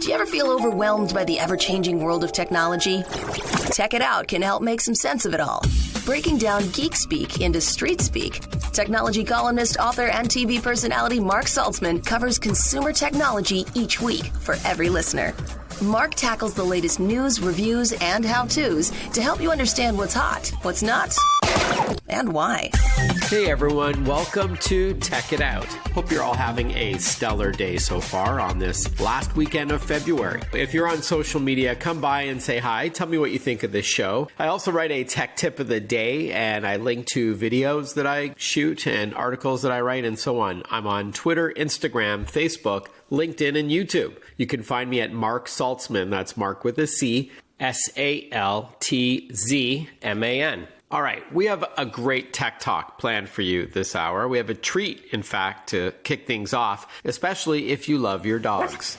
Do you ever feel overwhelmed by the ever-changing world of technology? Tech It Out can help make some sense of it all. Breaking down geek speak into street speak, technology columnist, author, and TV personality Marc Saltzman covers consumer technology each week for every listener. Marc tackles the latest news, reviews, and how-tos to help you understand what's hot, what's not, and why. Hey everyone, welcome to Tech It Out. Hope you're all having a stellar day so far on this last weekend of February. If you're on social media, come by and say hi. Tell me what you think of this show. I also write a tech tip of the day, and I link to videos that I shoot and articles that I write and so on. I'm on Twitter, Instagram, Facebook, LinkedIn, and YouTube. You can find me at Marc Saltzman. That's Marc with a C, Saltzman. All right, we have a great tech talk planned for you this hour. We have a treat, in fact, to kick things off, especially if you love your dogs.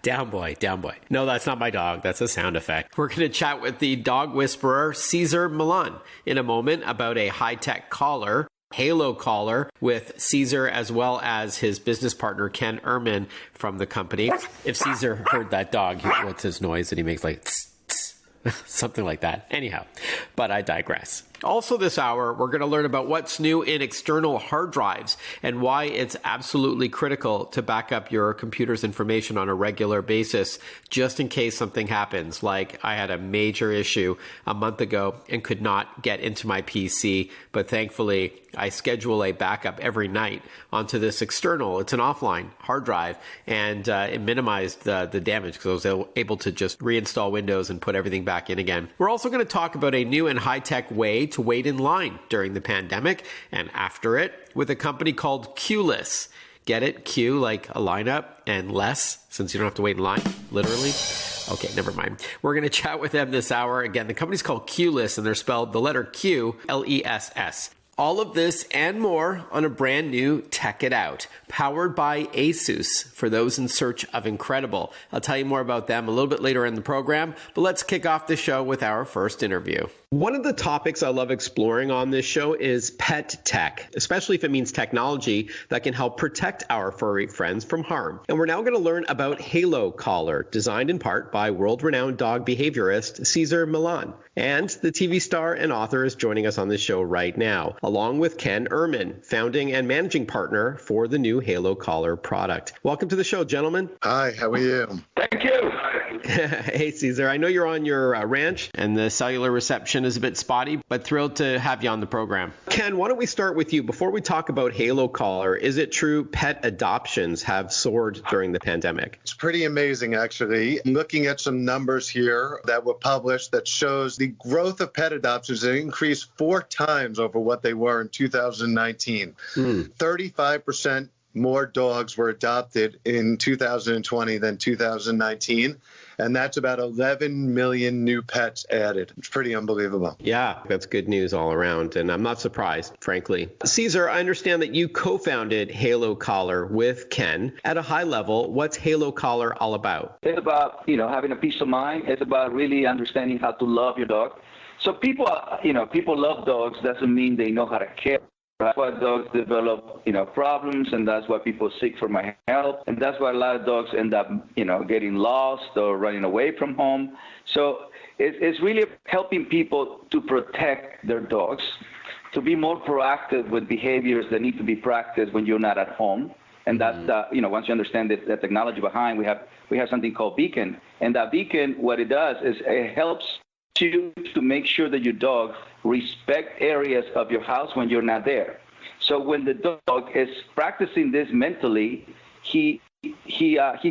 Down boy, down boy. No, that's not my dog. That's a sound effect. We're going to chat with the dog whisperer, Cesar Millan, in a moment about a high-tech collar, Halo collar, with Cesar as well as his business partner, Ken Ehrman, from the company. If Cesar heard that dog, what's his noise that he makes, like tss, tss, something like that. Anyhow, but I digress. Also this hour, we're going to learn about what's new in external hard drives and why it's absolutely critical to back up your computer's information on a regular basis, just in case something happens. Like I had a major issue a month ago and could not get into my PC, but thankfully I schedule a backup every night onto this external. It's an offline hard drive, and it minimized the damage because I was able to just reinstall Windows and put everything back in again. We're also going to talk about a new and high-tech way to wait in line during the pandemic and after it with a company called Queueless. Get it? Q like a lineup, and less, since you don't have to wait in line, literally. Okay, never mind. We're going to chat with them this hour. Again, the company's called Queueless, and they're spelled the letter Q, L-E-S-S. All of this and more on a brand new Tech It Out, powered by Asus, for those in search of incredible. I'll tell you more about them a little bit later in the program, but let's kick off the show with our first interview. One of the topics I love exploring on this show is pet tech, especially if it means technology that can help protect our furry friends from harm. And we're now going to learn about Halo Collar, designed in part by world-renowned dog behaviorist Cesar Millan. And the TV star and author is joining us on this show right now, along with Ken Ehrman, founding and managing partner for the new Halo Collar product. Welcome to the show, gentlemen. Hi, how are you? Thank you. Hey, Cesar. I know you're on your ranch and the cellular reception is a bit spotty, but thrilled to have you on the program. Ken, why don't we start with you? Before we talk about Halo Collar, is it true pet adoptions have soared during the pandemic? It's pretty amazing, actually. I'm looking at some numbers here that were published that shows the growth of pet adoptions has increased 4 times over what they were in 2019. 35% more dogs were adopted in 2020 than 2019. And that's about 11 million new pets added. It's pretty unbelievable. Yeah, that's good news all around. And I'm not surprised, frankly. Cesar, I understand that you co-founded Halo Collar with Ken. At a high level, what's Halo Collar all about? It's about, having a peace of mind. It's about really understanding how to love your dog. So people love dogs. Doesn't mean they know how to care. That's why dogs develop, problems, and that's why people seek for my help. And that's why a lot of dogs end up, getting lost or running away from home. So it's really helping people to protect their dogs, to be more proactive with behaviors that need to be practiced when you're not at home. And that's, once you understand the technology behind, we have something called Beacon. And that Beacon, what it does is it helps you to make sure that your dog respect areas of your house when you're not there. So when the dog is practicing this mentally, he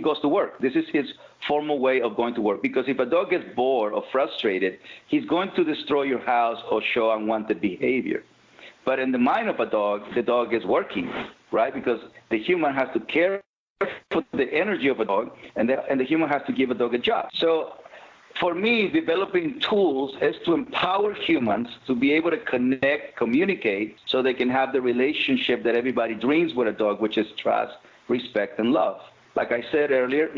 goes to work. This is his formal way of going to work. Because if a dog gets bored or frustrated, he's going to destroy your house or show unwanted behavior. But in the mind of a dog, the dog is working, right? Because the human has to care for the energy of a dog, and the human has to give a dog a job. So for me, developing tools is to empower humans to be able to connect, communicate, so they can have the relationship that everybody dreams with a dog, which is trust, respect, and love. Like I said earlier,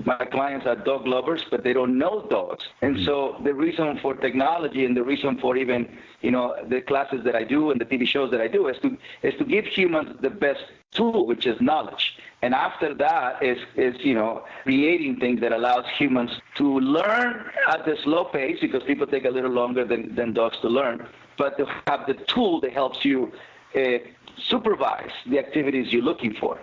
my clients are dog lovers, but they don't know dogs. And so the reason for technology and the reason for even, the classes that I do and the TV shows that I do is to give humans the best tool, which is knowledge. And after that is creating things that allows humans to learn at the slow pace, because people take a little longer than dogs to learn, but to have the tool that helps you supervise the activities you're looking for,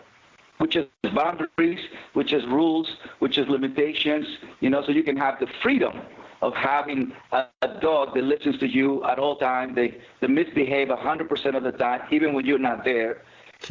which is boundaries, which is rules, which is limitations, so you can have the freedom of having a dog that listens to you at all times. They misbehave 100% of the time, even when you're not there.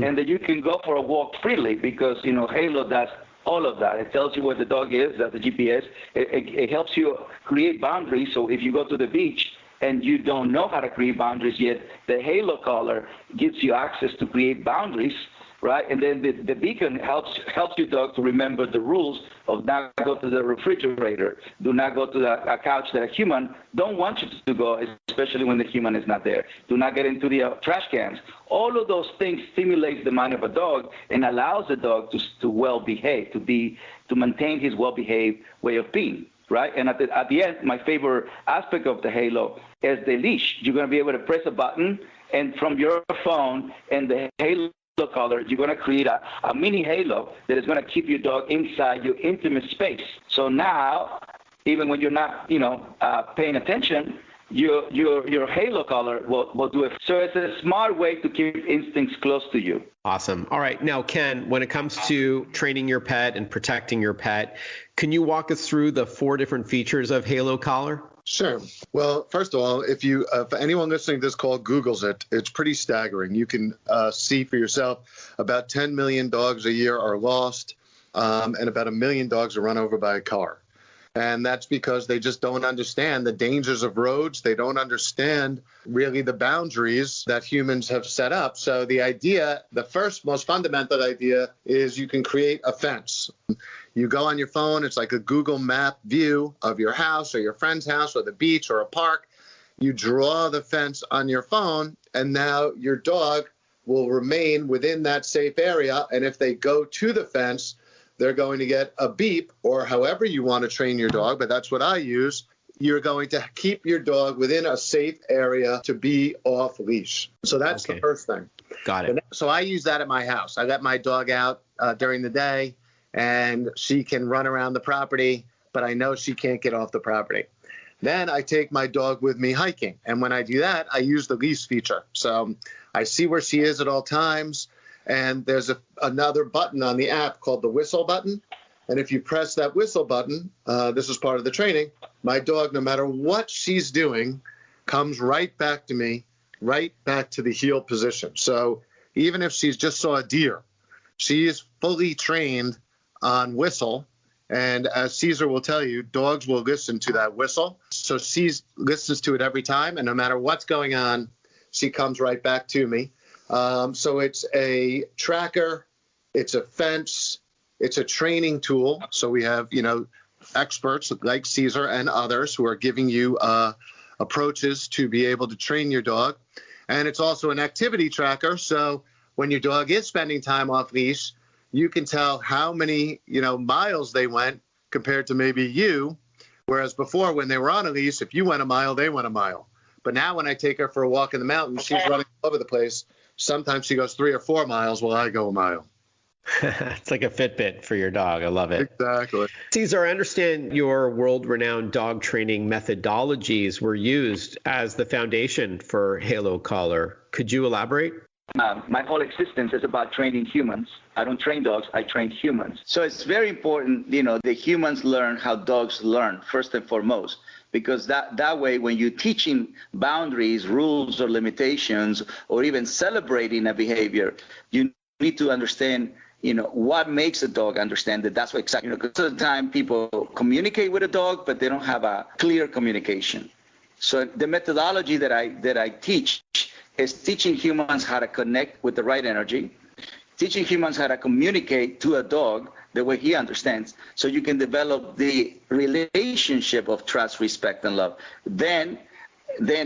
And that you can go for a walk freely, because, Halo does all of that. It tells you where the dog is, that's the GPS. It helps you create boundaries. So if you go to the beach and you don't know how to create boundaries yet, the Halo collar gives you access to create boundaries, right? And then the beacon helps your dog to remember the rules of not go to the refrigerator, do not go to a couch that a human don't want you to go, especially when the human is not there. Do not get into the trash cans. All of those things stimulate the mind of a dog and allows the dog to well behave, to maintain his well-behaved way of being. Right? And at the end, my favorite aspect of the Halo is the leash. You're going to be able to press a button, and from your phone and the Halo collar, you're going to create a mini Halo that is going to keep your dog inside your intimate space. So now, even when you're not, paying attention, your Halo collar will do it. So it's a smart way to keep instincts close to you. Awesome. All right. Now, Ken, when it comes to training your pet and protecting your pet, can you walk us through the 4 different features of Halo collar? Sure. Well, first of all, if anyone listening to this call Googles it, it's pretty staggering. You can see for yourself about 10 million dogs a year are lost, and about 1 million dogs are run over by a car. And that's because they just don't understand the dangers of roads. They don't understand really the boundaries that humans have set up. So the first most fundamental idea is you can create a fence. You go on your phone, it's like a Google map view of your house or your friend's house or the beach or a park. You draw the fence on your phone, and now your dog will remain within that safe area. And if they go to the fence, they're going to get a beep, or however you want to train your dog, but that's what I use. You're going to keep your dog within a safe area to be off leash. So that's the first thing. Got it. So I use that at my house. I let my dog out during the day, and she can run around the property, but I know she can't get off the property. Then I take my dog with me hiking. And when I do that, I use the leash feature. So I see where she is at all times. And there's another button on the app called the whistle button. And if you press that whistle button, this is part of the training, my dog, no matter what she's doing, comes right back to me, right back to the heel position. So even if she's just saw a deer, she is fully trained on whistle. And as Cesar will tell you, dogs will listen to that whistle. So she listens to it every time. And no matter what's going on, she comes right back to me. So it's a tracker, it's a fence, it's a training tool. So we have, experts like Cesar and others who are giving you approaches to be able to train your dog. And it's also an activity tracker. So when your dog is spending time off leash, you can tell how many, miles they went compared to maybe you. Whereas before, when they were on a leash, if you went a mile, they went a mile. But now when I take her for a walk in the mountains, she's running all over the place. Sometimes she goes 3 or 4 miles while I go a mile. It's like a Fitbit for your dog. I love it. Exactly. Cesar, I understand your world-renowned dog training methodologies were used as the foundation for Halo collar. Could you elaborate? My whole existence is about training humans. I don't train dogs, I train humans. So it's very important, the humans learn how dogs learn, first and foremost. Because that way, when you're teaching boundaries, rules, or limitations, or even celebrating a behavior, you need to understand, what makes a dog understand that that's what exactly, because of the time people communicate with a dog, but they don't have a clear communication. So the methodology that I teach is teaching humans how to connect with the right energy, teaching humans how to communicate to a dog the way he understands, so you can develop the relationship of trust, respect, and love. Then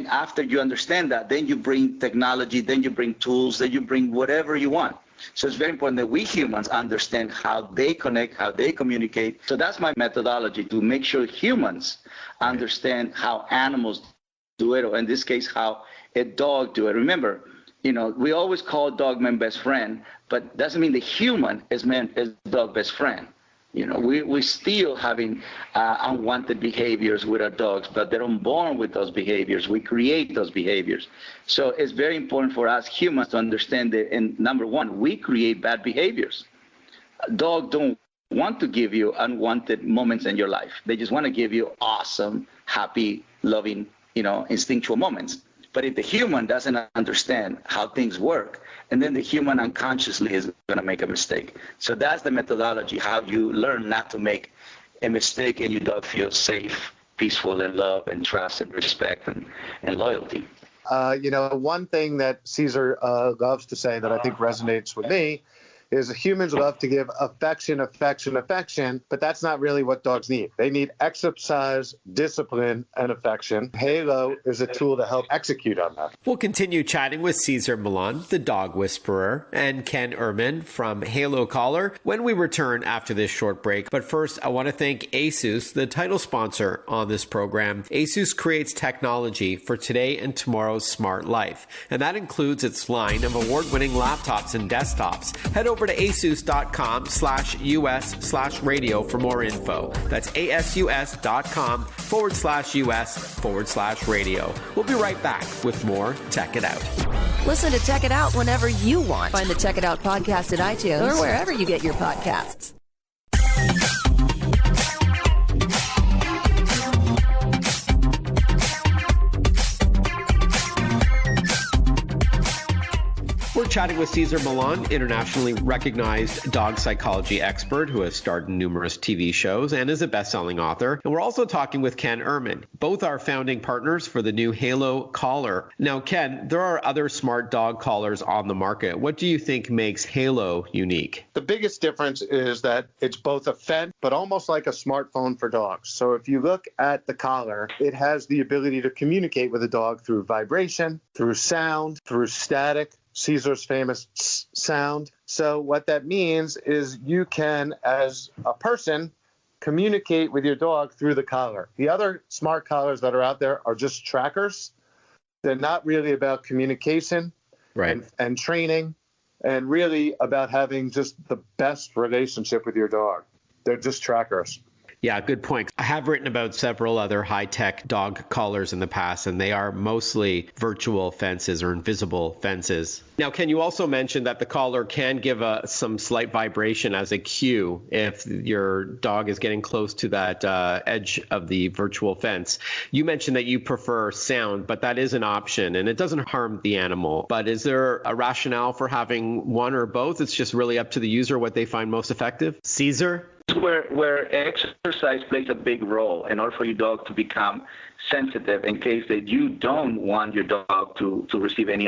after you understand that, then you bring technology, then you bring tools, then you bring whatever you want. So it's very important that we humans understand how they connect, how they communicate. So that's my methodology, to make sure humans understand how animals do it, or in this case, how a dog do it. Remember, we always call dog man best friend, but doesn't mean the human is dog best friend. We're still having unwanted behaviors with our dogs, but they're unborn with those behaviors. We create those behaviors. So it's very important for us humans to understand that, and number one, we create bad behaviors. Dogs don't want to give you unwanted moments in your life. They just want to give you awesome, happy, loving, instinctual moments. But if the human doesn't understand how things work, and then the human unconsciously is going to make a mistake. So that's the methodology, how you learn not to make a mistake and your dog feels safe, peaceful, and love, and trust, and respect, and loyalty. One thing that Cesar loves to say that I think resonates with me is humans love to give affection, but that's not really what dogs need. They need exercise, discipline, and affection. Halo is a tool to help execute on that. We'll continue chatting with Cesar Millan, the dog whisperer, and Ken Ehrman from Halo Collar when we return after this short break. But first, I want to thank Asus, the title sponsor on this program. Asus creates technology for today and tomorrow's smart life, and that includes its line of award-winning laptops and desktops. Head over to asus.com/US/radio for more info. That's asus.com/US/radio. We'll be right back with more Tech It Out. Listen to Tech It Out whenever you want. Find the Tech It Out podcast at iTunes or wherever you get your podcasts. We're chatting with Cesar Millan, internationally recognized dog psychology expert who has starred in numerous TV shows and is a best-selling author. And we're also talking with Ken Ehrman. Both are founding partners for the new Halo Collar. Now, Ken, there are other smart dog collars on the market. What do you think makes Halo unique? The biggest difference is that it's both a fence, but almost like a smartphone for dogs. So if you look at the collar, it has the ability to communicate with a dog through vibration, through sound, through static, Cesar's famous sound. So what that means is you can, as a person, communicate with your dog through the collar. The other smart collars that are out there are just trackers. They're not really about communication and training and really about having just the best relationship with your dog. They're just trackers. Yeah, good point. I have written about several other high-tech dog collars in the past, and they are mostly virtual fences or invisible fences. Now, Ken, you also mentioned that the collar can give some slight vibration as a cue if your dog is getting close to that edge of the virtual fence. You mentioned that you prefer sound, but that is an option, and it doesn't harm the animal. But is there a rationale for having one or both? It's just really up to the user what they find most effective. Cesar? Where exercise plays a big role in order for your dog to become sensitive in case that you don't want your dog to receive any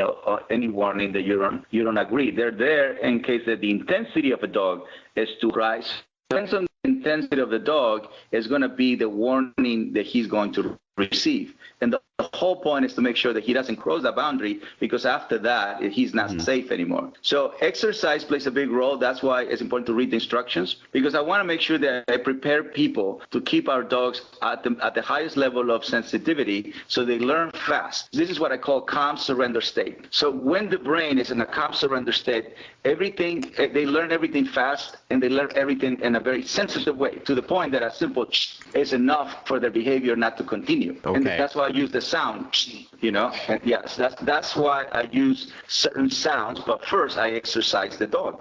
warning that you don't agree. They're there in case that the intensity of a dog is too high. Depends on the intensity of the dog is going to be the warning that he's going to receive. And the whole point is to make sure that he doesn't cross the boundary, because after that, he's not safe anymore. So exercise plays a big role. That's why it's important to read the instructions, because I want to make sure that I prepare people to keep our dogs at the highest level of sensitivity so they learn fast. This is what I call calm surrender state. So when the brain is in a calm surrender state, they learn everything fast, and they learn everything in a very sensitive way, to the point that a simple is enough for their behavior not to continue. Okay. And that's why I use the sound, and yes, that's why I use certain sounds, but first I exercise the dog.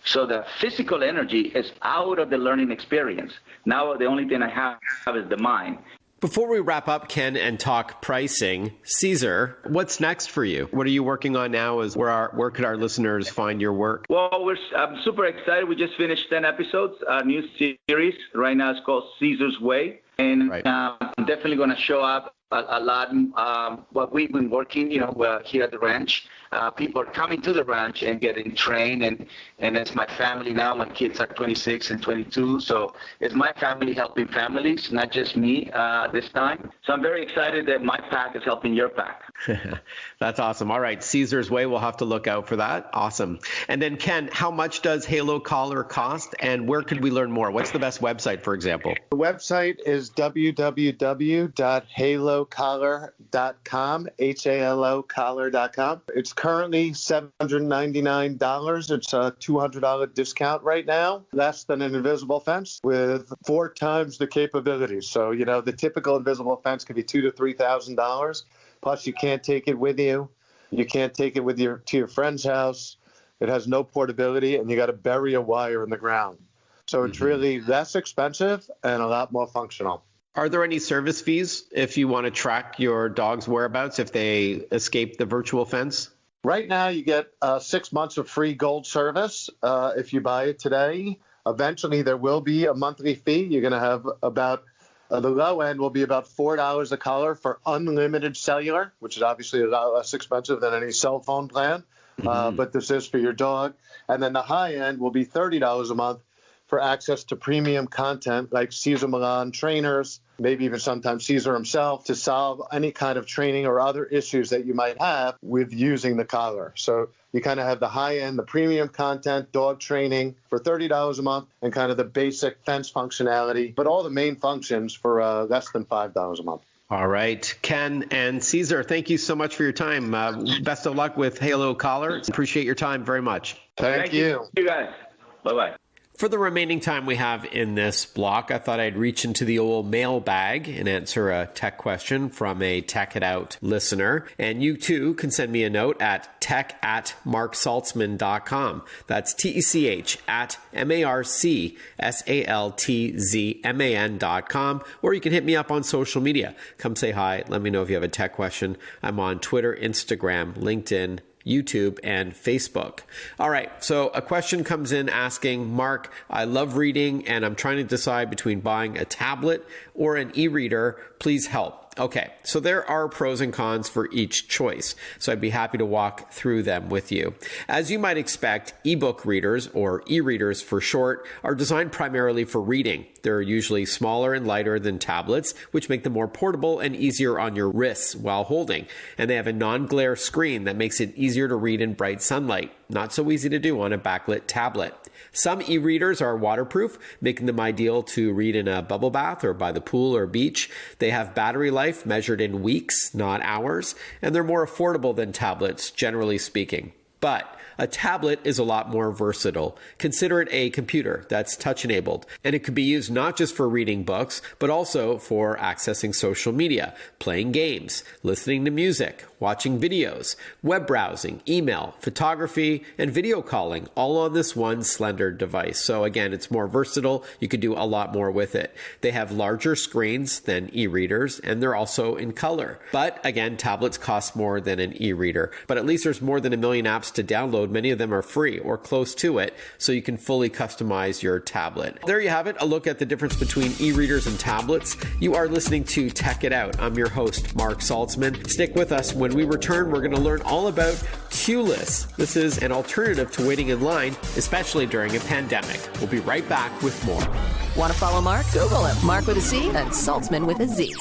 So the physical energy is out of the learning experience. Now the only thing I have is the mind. Before we wrap up, Ken, and talk pricing, Cesar, what's next for you? What are you working on now? Where could our listeners find your work? Well, I'm super excited. We just finished 10 episodes, a new series. Right now it's called Cesar's Way. And I'm definitely going to show up a lot. What we've been working, here at the ranch. People are coming to the ranch and getting trained, and it's my family now. My kids are 26 and 22, so it's my family helping families, not just me this time. So I'm very excited that my pack is helping your pack. That's awesome. All right, Cesar's Way, we'll have to look out for that. Awesome. And then, Ken, how much does Halo Collar cost, and where could we learn more? What's the best website, for example? The website is is www.halocollar.com, HALO collar.com. It's currently $799. It's a $200 discount right now. Less than an invisible fence with 4 times the capabilities. So, the typical invisible fence can be $2,000 to $3,000. Plus, you can't take it with you. You can't take it to your friend's house. It has no portability, and you got to bury a wire in the ground. So it's really less expensive and a lot more functional. Are there any service fees if you want to track your dog's whereabouts if they escape the virtual fence? Right now, you get 6 months of free gold service if you buy it today. Eventually, there will be a monthly fee. You're going to have about the low end will be about $4 a collar for unlimited cellular, which is obviously a lot less expensive than any cell phone plan. But this is for your dog. And then the high end will be $30 a month for access to premium content like Cesar Millan trainers, maybe even sometimes Cesar himself, to solve any kind of training or other issues that you might have with using the collar. So you kind of have the high end, the premium content, dog training for $30 a month, and kind of the basic fence functionality, but all the main functions for less than $5 a month. All right. Ken and Cesar, thank you so much for your time. Best of luck with Halo Collar. Appreciate your time very much. Thank you. You guys. Bye-bye. For the remaining time we have in this block, I thought I'd reach into the old mailbag and answer a tech question from a Tech It Out listener. And you too can send me a note at tech@marcsaltzman.com. That's TECH@MARCSALTZMAN.com. Or you can hit me up on social media. Come say hi. Let me know if you have a tech question. I'm on Twitter, Instagram, LinkedIn, YouTube, and Facebook. All right, so a question comes in asking, Mark, I love reading and I'm trying to decide between buying a tablet or an e-reader. Please help. Okay, so there are pros and cons for each choice, so I'd be happy to walk through them with you. As you might expect, ebook readers, or e-readers for short, are designed primarily for reading. They're usually smaller and lighter than tablets, which make them more portable and easier on your wrists while holding. And they have a non-glare screen that makes it easier to read in bright sunlight. Not so easy to do on a backlit tablet. Some e-readers are waterproof, making them ideal to read in a bubble bath or by the pool or beach. They have battery life measured in weeks, not hours, and they're more affordable than tablets, generally speaking. But a tablet is a lot more versatile. Consider it a computer that's touch-enabled, and it could be used not just for reading books, but also for accessing social media, playing games, listening to music, watching videos, web browsing, email, photography, and video calling, all on this one slender device. So again, it's more versatile. You could do a lot more with it. They have larger screens than e-readers, and they're also in color. But again, tablets cost more than an e-reader. But at least there's more than 1 million apps to download. Many of them are free or close to it, so you can fully customize your tablet. There you have it, a look at the difference between e-readers and tablets. You are listening to Tech It Out. I'm your host, Marc Saltzman. Stick with us. When we return, we're going to learn all about Queueless. This is an alternative to waiting in line, especially during a pandemic. We'll be right back with more. Want to follow Marc? Google him. Marc with a C and Saltzman with a Z.